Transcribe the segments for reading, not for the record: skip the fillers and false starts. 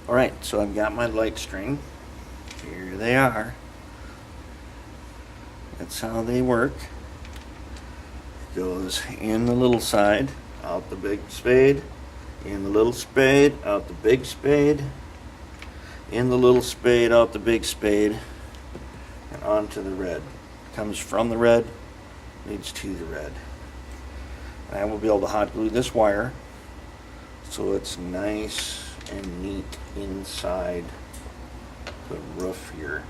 Alright, so I've got my light string. Here they are. That's how they work. Goes in the little side, out the big spade, in the little spade, out the big spade, in the little spade, out the big spade, and onto the red. Comes from the red, leads to the red. And I will be able to hot glue this wire so it's nice and neat inside the roof here.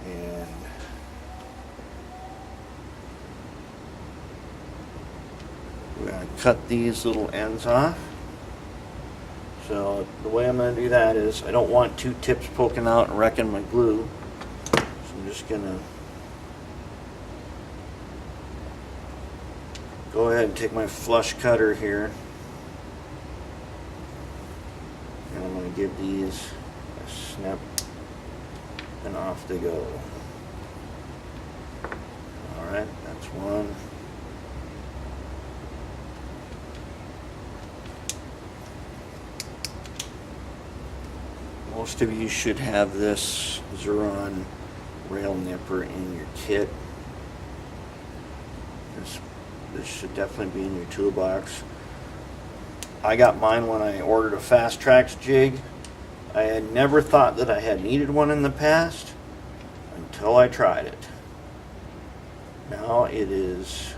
And we're going to cut these little ends off. So the way I'm going to do that is I don't want two tips poking out and wrecking my glue. So I'm just going to go ahead and take my flush cutter here. And I'm going to give these a snip and off they go. Alright, that's one. Most of you should have this Xuron rail nipper in your kit. This should definitely be in your toolbox. I got mine when I ordered a Fast Tracks jig. I had never thought that I had needed one in the past until I tried it. Now it is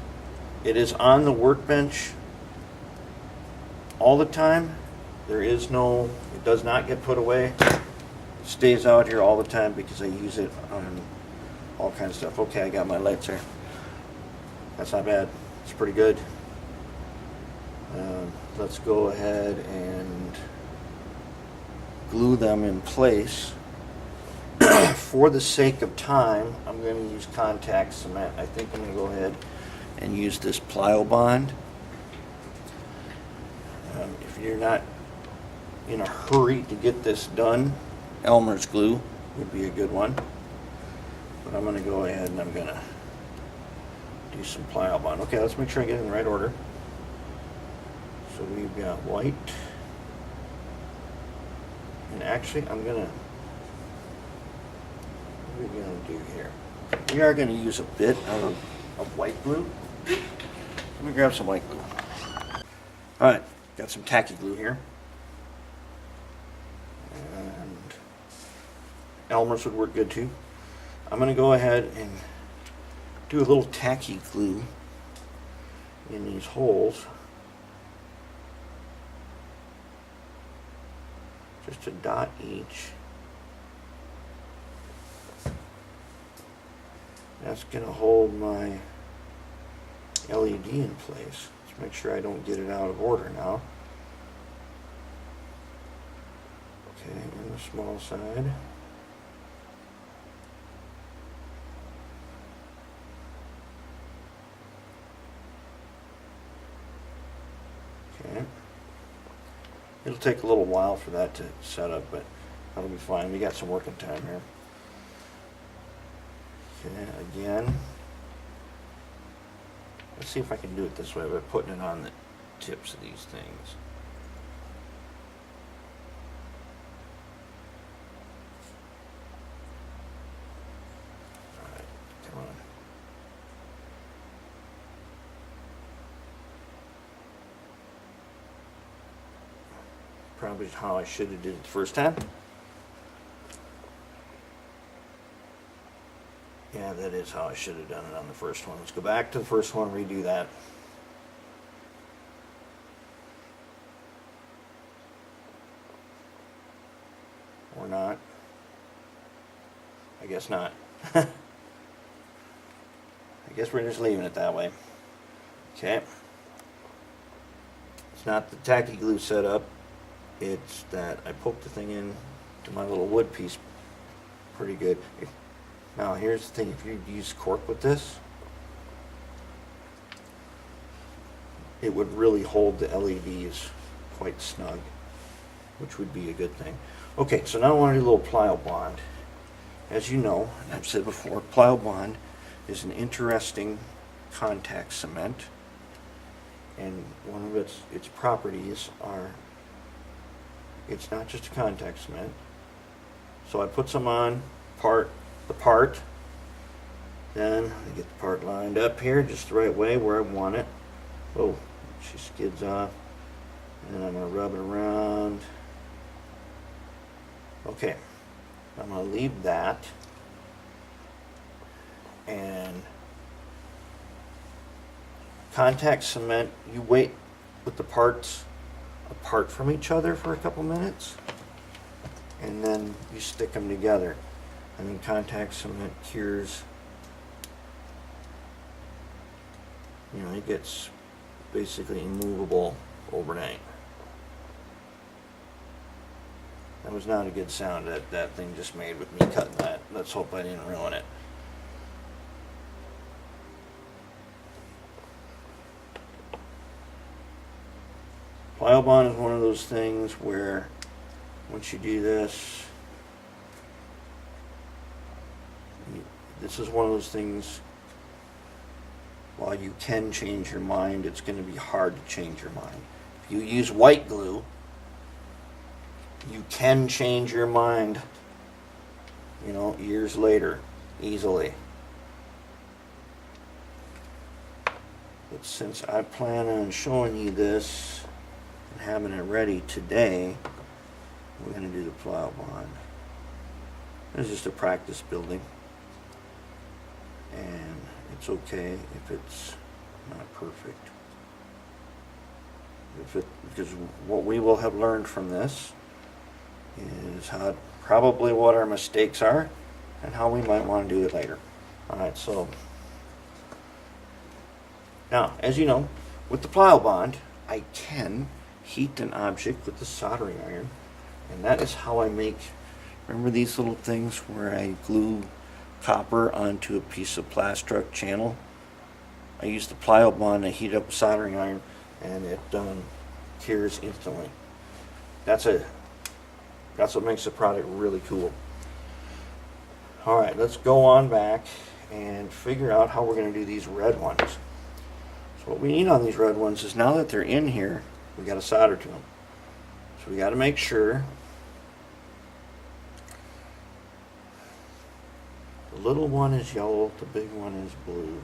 on the workbench all the time. It does not get put away. It stays out here all the time because I use it on all kinds of stuff. Okay, I got my lights here. That's not bad. It's pretty good. Let's go ahead and glue them in place. For the sake of time, I'm going to use contact cement. I think I'm going to go ahead and use this plyo bond. If you're not in a hurry to get this done, Elmer's glue would be a good one. But I'm going to go ahead and I'm going to do some plyo bond. Okay, let's make sure I get it in the right order. So we've got white. And actually, what are we going to do here? We are going to use a bit of white glue. Let me grab some white glue. Alright, got some tacky glue here. And Elmer's would work good too. I'm going to go ahead and do a little tacky glue in these holes. Just a dot each. That's going to hold my LED in place. Let's make sure I don't get it out of order now. Okay, in the small side. Okay. It'll take a little while for that to set up, but that'll be fine. We got some working time here. Okay, again. Let's see if I can do it this way by putting it on the tips of these things. Alright, come on. Probably how I should have did it the first time. Yeah, that is how I should have done it on the first one. Let's go back to the first one, redo that. Or not. I guess not. I guess we're just leaving it that way. Okay. It's not the tacky glue setup. It's that I poked the thing in to my little wood piece pretty good. Now here's the thing, if you use cork with this, it would really hold the LEDs quite snug, which would be a good thing. Okay, so now I want to do a little plyo bond. As you know, and I've said before, plyo bond is an interesting contact cement, and one of its properties are It's not just a contact cement. So I put some on the part. Then I get the part lined up here just the right way where I want it. Oh, she skids off. And I'm going to rub it around. Okay, I'm going to leave that. And contact cement, you wait with the parts apart from each other for a couple minutes, and then you stick them together. And then contact cement cures, you know, it gets basically immovable overnight. That was not a good sound that thing just made with me cutting that. Let's hope I didn't ruin it. Plyo bond is one of those things where once you do this, this is one of those things, while you can change your mind, it's going to be hard to change your mind. If you use white glue, you can change your mind, you know, years later, easily. But since I plan on showing you this and having it ready today, we're going to do the plyo bond. It's just a practice building, and it's okay if it's not perfect. Because what we will have learned from this is probably what our mistakes are and how we might want to do it later. Alright, so now, as you know, with the plyo bond, I can heat an object with the soldering iron, and that is how I make, remember these little things where I glue copper onto a piece of plastruck channel? I use the plyo bond to heat up a soldering iron, and it cures instantly. That's what makes the product really cool. Alright, let's go on back and figure out how we're going to do these red ones. So what we need on these red ones is, now that they're in here, we got to solder to them. So we got to make sure the little one is yellow, the big one is blue.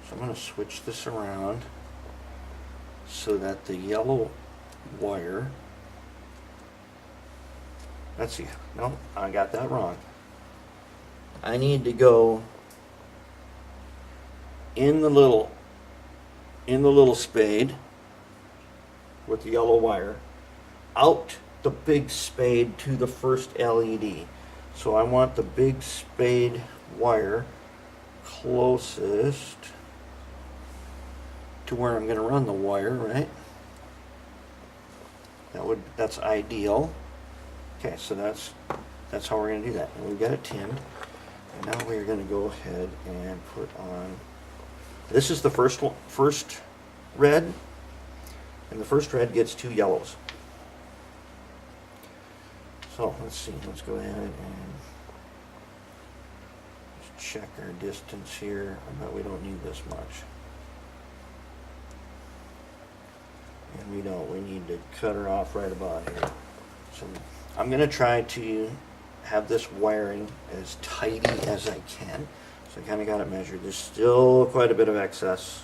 So I'm going to switch this around so that the yellow wire, let's see, no, I got that wrong. I need to go in the little spade with the yellow wire, out the big spade to the first LED. So I want the big spade wire closest to where I'm going to run the wire, right? That's ideal. Okay, so that's how we're going to do that. And we've got it tinned. And now we're going to go ahead and put on, this is the first red, and the first red gets 2 yellows. So let's see, let's go ahead and just check our distance here. I bet we don't need this much. And we don't, we need to cut her off right about here. So I'm going to try to have this wiring as tidy as I can. So I kind of got it measured. There's still quite a bit of excess.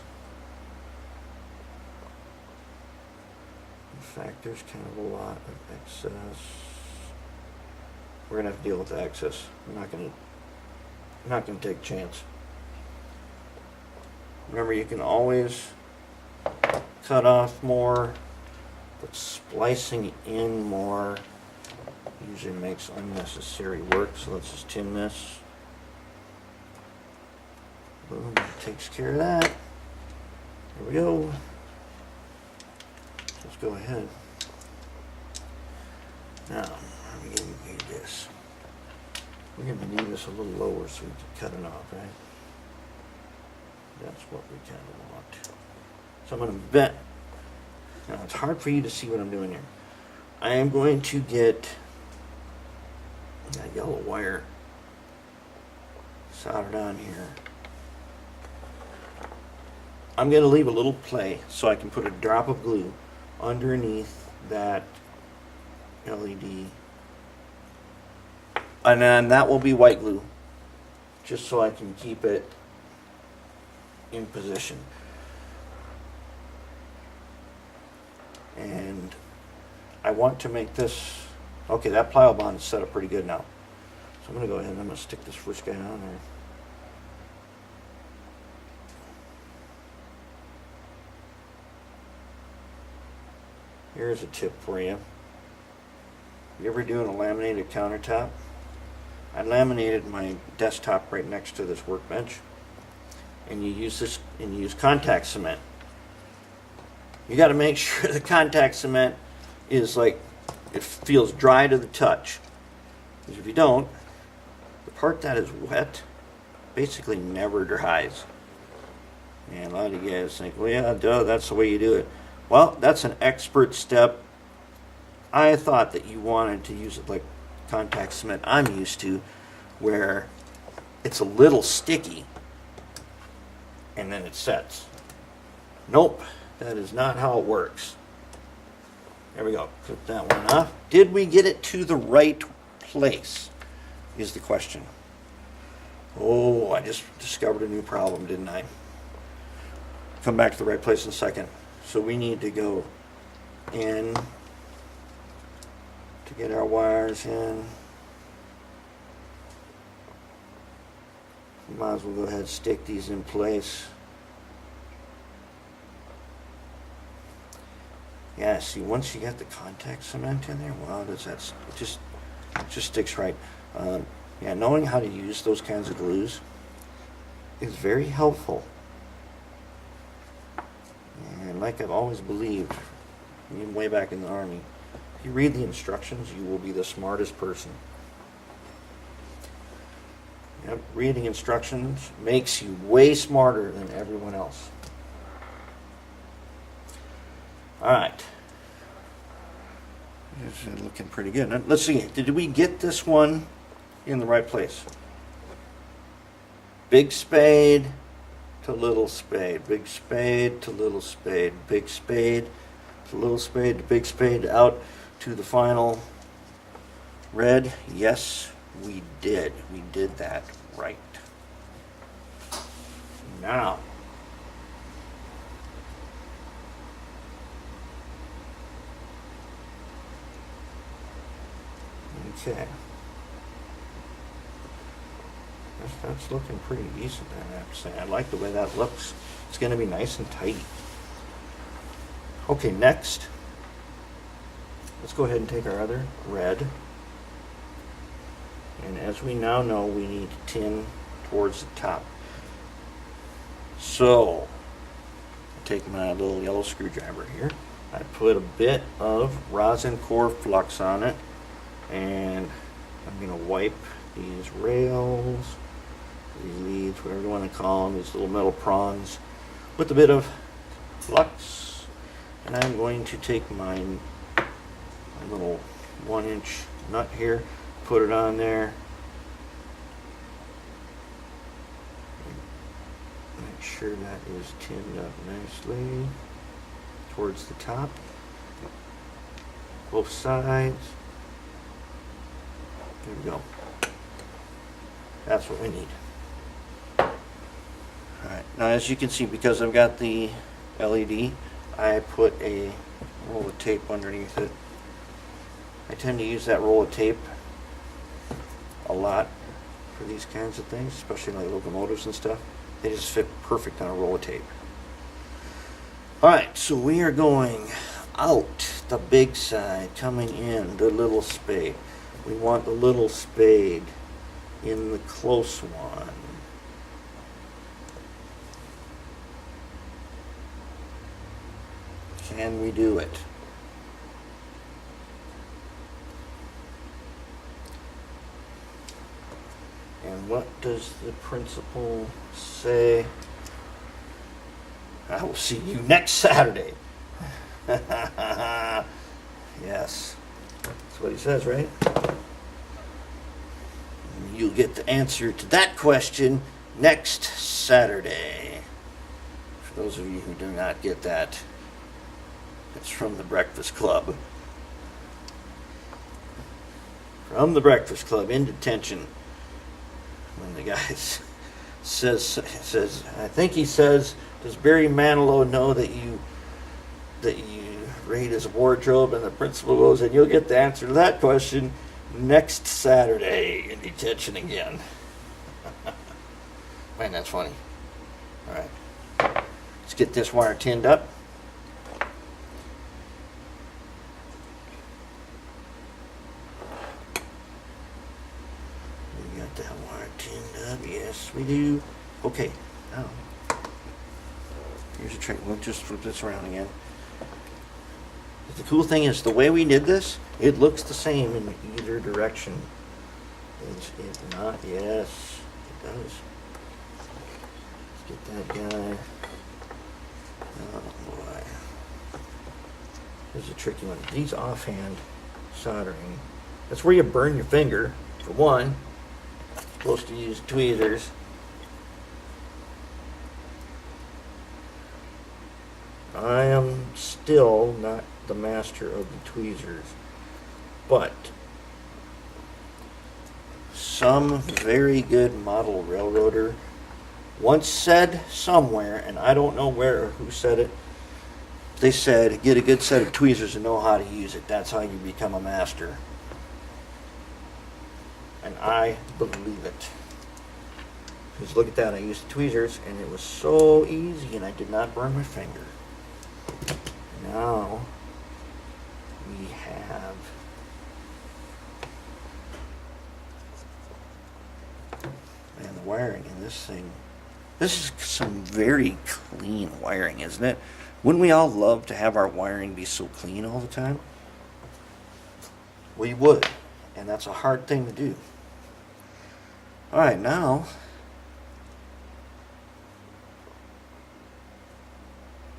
In fact, there's kind of a lot of excess. We're gonna have to deal with the excess. I'm not gonna take a chance. Remember, you can always cut off more, but splicing in more usually makes unnecessary work. So let's just tin this. Boom, that takes care of that. There we go. Let's go ahead. Now, I'm going to need this. We're going to need this a little lower so we can cut it off, right? That's what we kind of want. So I'm going to bend. Now, it's hard for you to see what I'm doing here. I am going to get that yellow wire soldered on here. I'm going to leave a little play so I can put a drop of glue underneath that LED. And then that will be white glue, just so I can keep it in position. And I want to make this, okay, that plyo bond is set up pretty good now. So I'm going to go ahead and I'm going to stick this first guy on there. Here's a tip for you. You ever doing a laminated countertop? I laminated my desktop right next to this workbench, and you use contact cement. You got to make sure the contact cement is like, it feels dry to the touch. Because if you don't, the part that is wet basically never dries. And a lot of you guys think, well, yeah, duh, that's the way you do it. Well, that's an expert step. I thought that you wanted to use it like contact cement I'm used to, where it's a little sticky and then it sets. Nope, that is not how it works. There we go. Clip that one off. Did we get it to the right place is the question. Oh, I just discovered a new problem, didn't I? Come back to the right place in a second. So we need to go in to get our wires in. Might as well go ahead and stick these in place. Yeah, see, once you get the contact cement in there, wow, does that, it just sticks right. Yeah, knowing how to use those kinds of glues is very helpful. And like I've always believed, even way back in the Army, if you read the instructions, you will be the smartest person. Yep, reading instructions makes you way smarter than everyone else. Alright. This is looking pretty good. Now, let's see, did we get this one in the right place? Big spade to little spade, big spade to little spade, big spade to little spade to big spade, out to the final red. Yes, we did. We did that right. Now, okay. That's looking pretty decent, I have to say. I like the way that looks. It's going to be nice and tight. Okay, next, let's go ahead and take our other red. And as we now know, we need to tin towards the top. So, I take my little yellow screwdriver here. I put a bit of rosin core flux on it. And I'm going to wipe these rails, these leads, whatever you want to call them, these little metal prongs, with a bit of flux. And I'm going to take my little 1-inch nut here, put it on there. Make sure that is tinned up nicely towards the top, both sides. There we go. That's what we need. Alright, now as you can see, because I've got the LED, I put a roll of tape underneath it. I tend to use that roll of tape a lot for these kinds of things, especially like locomotives and stuff. They just fit perfect on a roll of tape. Alright, so we are going out the big side, coming in the little spade. We want the little spade in the close one. Can we do it? And what does the principal say? I will see you next Saturday. Yes. That's what he says, right? You'll get the answer to that question next Saturday. For those of you who do not get that, it's from the Breakfast Club. from the Breakfast Club in detention. When the guy says, I think he says, does Barry Manilow know that you raid his wardrobe? And the principal goes, and you'll get the answer to that question next Saturday in detention again. Man, that's funny. All right, let's get this wire tinned up. We got that wire tinned up. Yes, we do. Okay, now here's a trick. We'll just flip this around again. The cool thing is the way we did this, it looks the same in either direction. It's not. Yes, it does. Let's get that guy. Oh boy. This is a tricky one. These offhand soldering. That's where you burn your finger, for one. Supposed to use tweezers. I am still not the master of the tweezers, but some very good model railroader once said somewhere, and I don't know where or who said it, they said get a good set of tweezers and know how to use it. That's how you become a master. And I believe it. Because look at that, I used tweezers and it was so easy and I did not burn my finger. Now we have and the wiring in this thing. This is some very clean wiring, isn't it? Wouldn't we all love to have our wiring be so clean all the time? We would, and that's a hard thing to do. All right, now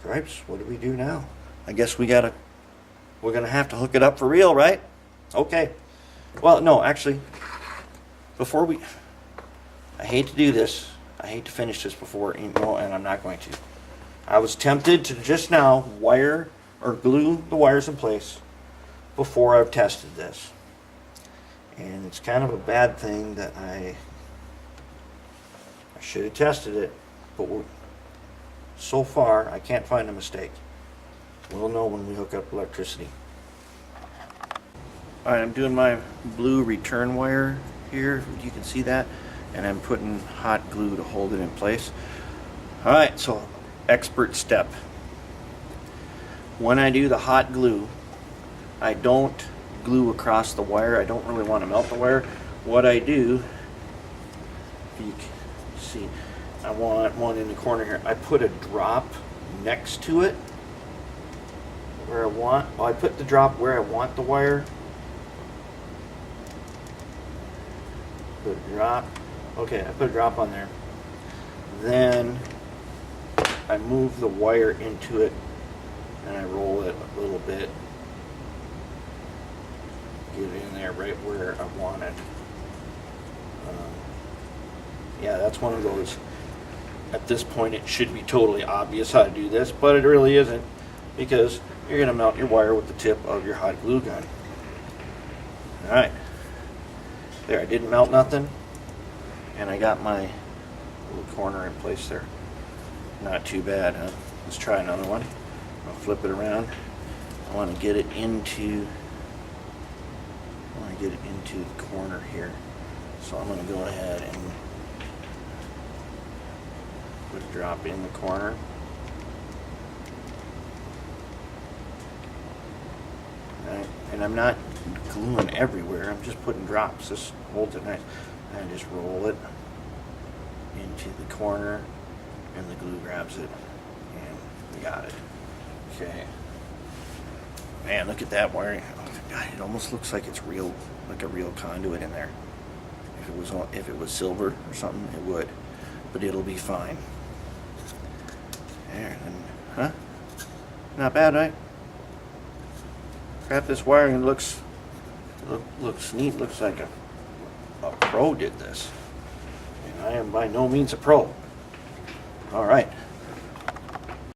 Gripes, what do we do now? I guess we're gonna have to hook it up for real, right? Okay. Well, no, actually, I hate to do this. I hate to finish this before, and I'm not going to. I was tempted to just now wire or glue the wires in place before I've tested this. And it's kind of a bad thing that I should have tested it, but so far I can't find a mistake. We'll know when we hook up electricity. Alright, I'm doing my blue return wire here, you can see that, and I'm putting hot glue to hold it in place. Alright, so expert step. When I do the hot glue, I don't glue across the wire. I don't really want to melt the wire. What I do, if you can see, I want one in the corner here. I put a drop next to it where I put the drop where I want the wire. Put a drop. Okay, I put a drop on there. Then I move the wire into it and I roll it a little bit. Get it in there right where I want it. Yeah, that's one of those. At this point, it should be totally obvious how to do this, but it really isn't, because you're going to melt your wire with the tip of your hot glue gun. Alright. There, I didn't melt nothing, and I got my little corner in place there. Not too bad, huh? Let's try another one. I'll flip it around. I want to get it into the corner here. So I'm going to go ahead and put a drop in the corner. Right. And I'm not gluing everywhere, I'm just putting drops. This holds it nice. And I just roll it into the corner and the glue grabs it and we got it. Okay. Man, look at that wiring. Oh, God, it almost looks like it's real, like a real conduit in there. If it was silver or something, it would, but it'll be fine. There, and, huh? Not bad, right? Crap, this wiring looks neat. Looks like a pro did this. And I am by no means a pro. All right.